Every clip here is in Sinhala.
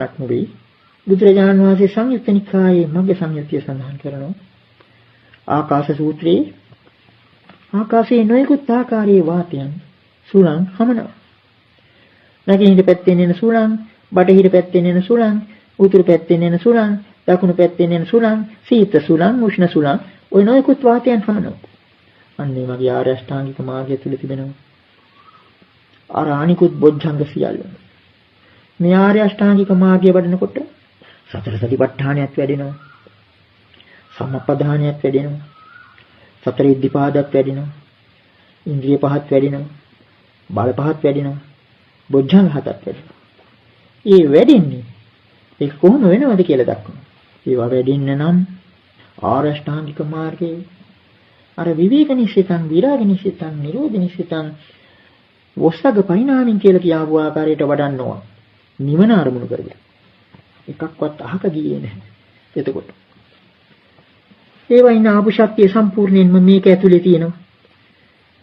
නෙවෙයි. බුදුරජාණන් වහන්සේ සංයුත්ත නිකායේ මග්ග සංයුත්තිය සඳහන් කරනවා. ආකාශ සූත්‍රයේ ආකාශයේ නොයෙකුත් ආකාරයේ වාතයන් සුළං හමනවා. නැගෙනහිර පැත්තෙන් එන සුළං, බටහිර පැත්තෙන් එන සුළං, උතුරු පැත්තෙන් එන සුළං, දකුණු පැත්තෙන් එන සුළං, සීත සුළං, උෂ්ණ සුළං, ඔය නොයෙකුත් වාතයන් හමනවා. අන්නේ වගේ ආර්ය අෂ්ටාංගික මාර්ගය තුල තිබෙනවා. අර අනිකුත් බොජ්ජංග සියල්ල. මේ ආර්ය අෂ්ටාංගික මාර්ගය වඩනකොට සතර සතිපට්ඨානයත් වැඩෙනවා. සම්මප්පදානයත් වැඩෙනවා. සතර ඉද්ධිපාදත් වැඩෙනවා. ඉන්ද්‍රිය පහත් වැඩෙනවා. බල පහත් වැඩෙනවා. බොජ්ජංග හතත් වැඩෙනවා. ඒ වැඩෙන්නේ ඒක කොහොම වෙනවද කියලා දක්වනවා. ඒවා වැඩෙන්න නම් ආර්ය අෂ්ටාංගික මාර්ගයේ අර විවේක නිසිතං, විරාග නිසිතං, නිරෝධ නිසිතං වස්සග පරිණාමින් කියලා කියාවු ආකාරයට වඩන්න ඕන. නිවන අරමුණු කරගෙන. එකක්වත් අහක ගියේ නැහැ. එතකොට ඒවා ඉන්න ආපු ශක්තිය සම්පූර්ණයෙන්ම මේක ඇතුලේ තියෙනවා.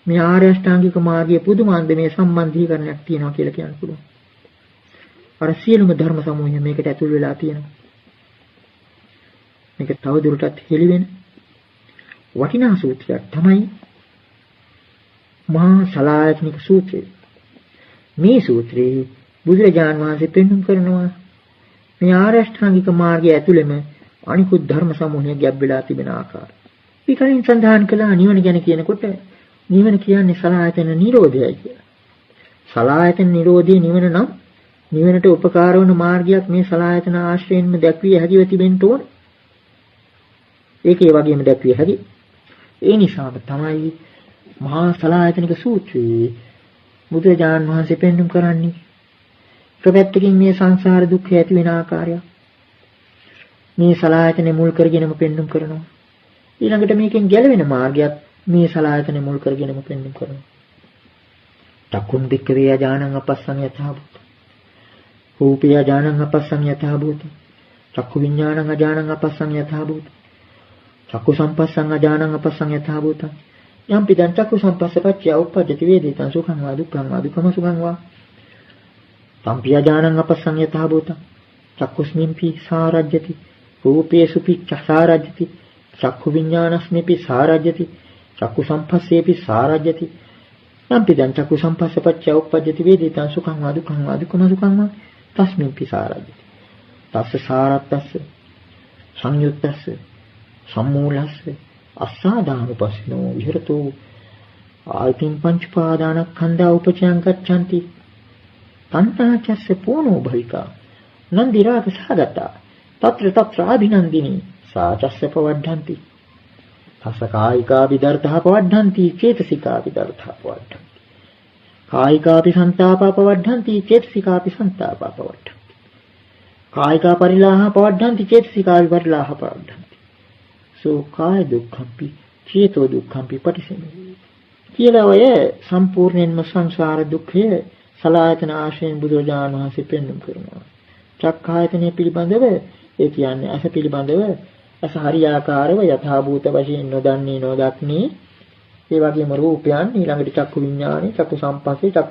මේ ආර්ය අෂ්ටාංගික මාර්ගයේ පුදුමාන්දමේ සම්බන්ධීකරණයක් තියෙනවා කියලා කියන්න පුළුවන්. අර සියලුම ධර්ම සමූහය මේකට ඇතුල් වෙලා තියෙනවා. මේක තවදුරටත් හෙළි වෙන වටිනා සූත්‍රයක් තමයි මහා සලායතනික සූත්‍රය. මේ සූත්‍රයේ බුදුරජාණන් වහන්සේ පෙන්වුම් කරනවා මේ ආර්ය අෂ්ටාංගික මාර්ගය ඇතුළෙම අනිකුත් ධර්ම සමූහය ගැබ් වෙලා තිබෙන ආකාරය. පිටින් සඳහන් කළා නිවන ගැන කියනකොට නිවන කියන්නේ සලායතන නිරෝධයයි කියලා. සලායතන නිරෝධය නිවන නම් නිවනට උපකාර වන මාර්ගයක් මේ සලායතන ආශ්‍රයෙන්ම දැක්විය හැකිව තිබෙන්න ඕන. ඒකේ වගේම දැක්විය හැකි. ඒ නිසාම තමයි මහා සලායතනික සූත්‍රයේ බුදුරජාණන් වහන්සේ පෙන්වුම් කරන්නේ ප්‍රවැත්තකින් මේ සංසාර දුක්ඛ ඇති වෙන ආකාරය. මේ සලායතනෙ මුල් කරගෙනම පෙන්වුම් කරනවා. ඊළඟට මේකෙන් ගැලවෙන මාර්ගයක් මේ සලායතනෙ මුල් කරගෙනම පෙන්වුම් කරනවා. චක්කුම් දික්ඛවේ අජානං අපස්සං යථාභූත. රූපේ අජානං අපස්සං යථාභූත. චක්කු විඥානං අජානං අපස්සං යථාභූත. චක්කු සම්පස්සං අජානං අපස්සං යථාභූත. යම් පිටං චක්කු සම්පස්සපච්චය උප්පජ්ජති වේදිතං සුඛං වා දුක්ඛං වා දුක්ඛම සුඛං වා. සම්පිය අජානං අපස්සං යථාභූත. චක්කුස්මින්පි සාරජ්‍යති. රූපේසුපි සාරජ්‍යති. චක්කු විඥානස්මිපි සාරජ්‍යති. චක්කු සම්පස්සේපි සාරජ්‍යති. යම් පිටං චක්කු සම්පස්සපච්චය උප්පජ්ජති වේදිතං සුඛං වා දුක්ඛං වා දුක්ඛම සුඛං වා. තස්මින්පි සාරජ්‍යති. තස්ස සාරත්තස්ස සංයුත්තස්ස සම්මූලස්ස අස්සාදානුපස්සිනෝ විහෙරතෝ ආයතින් පංච පාදානස්කන්ධා උපචයං ගච්ඡanti තණ්හාචස්ස පෝනෝ භවිකා නන්දි රාග සහගතා తත්‍ර తත්‍ර අභිනන්දිනී සාචස්ස පවඩ්ඩಂತಿ තස්ස කායිකා විදර්ථා පවඩ්ඩಂತಿ චේතසිකා විදර්ථා පවඩ්ඩಂತಿ කායිකාපි සන්තාපා පවඩ්ඩಂತಿ චේතසිකාපි සන්තාපා පවඩ්ඩಂತಿ කායිකා පරිලාහ පවඩ්ඩಂತಿ චේතසිකා විපරිලාහ පවඩ්ඩಂತಿ සෝ කාය දුක්ඛම්පි චේතෝ දුක්ඛම්පි පටිසෙමි කියලා ඔය සම්පූර්ණයෙන්ම සංසාර දුක්ඛය සලායතන ආශ්‍රයෙන් බුදුරජාණන් වහන්සේ පෙන්වුම් කරනවා. චක්ඛායතනය පිළිබඳව ඒ කියන්නේ අස පිළිබඳව අස හරියාකාරව යථාභූත වශයෙන් නොදන්නේ නොදක්නේ ඒ වගේම රූපයන් ඊළඟට චක්කු විඥානේ චක්කු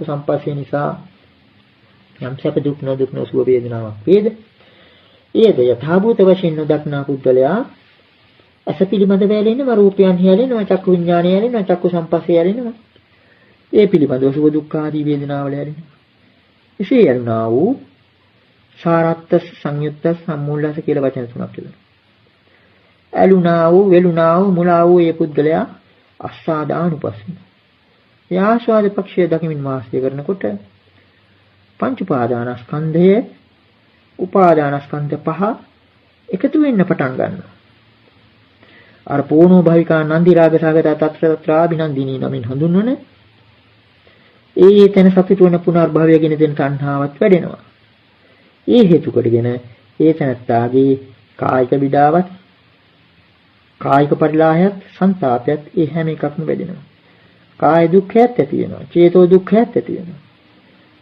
සම්පස්සේ නිසා යම් සැප දුක් නොදුක් නොසුව වේදනාවක් වේද ඒද යථාභූත වශයෙන් නොදක්නා පුද්ගලයා අස පිළිබඳව ඇලෙනවා රූපයන් හැලෙනවා චක්කු විඥානය හැලෙනවා චක්කු සම්පස්සේ හැලෙනවා ඒ පිළිබඳව සුව දුක්ඛ ආදී වේදනාවල හැලෙනවා එසේ යනවා වූ සාරත්ත සංයුත්ත සම්මූලස කියලා වචන තුනක් තිබෙනවා ඇලුනා වූ වෙලුනා වූ මුලා වූ ඒ පුද්ගලයා අස්සාදානුපස්සින ඒ ආස්වාද පක්ෂය දකිමින් වාසය කරනකොට පංච උපාදානස්කන්ධයේ උපාදානස්කන්ධ පහ එකතු වෙන්න පටන් ගන්නවා අර පෝනෝ භවිකා නන්දි රාග සාගත తත්‍ර ත්‍රාබිනන්දිනී නමින් හඳුන්වන ඒ තැන සතුට වෙන පුනර්භවය ගැන දෙන තණ්හාවත් වැඩෙනවා. ඒ හේතු කොටගෙන ඒ තැනත්තාගේ කායික විඩාවත් කායික පරිලාහයත් සංතාපයත් ඒ හැම එකක්ම වැඩෙනවා. කාය දුක්ඛයත් ඇති වෙනවා. චේතෝ දුක්ඛයත් ඇති වෙනවා.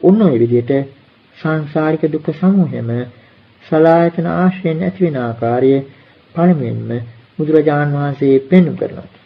ඔන්න ඔය විදිහට සංසාරික දුක්ඛ සමූහයම සලායතන ආශ්‍රයෙන් ඇති වෙන ආකාරය පළමුවෙන්ම බුදුරජාන් වහන්සේ පෙන්වු කරනවා.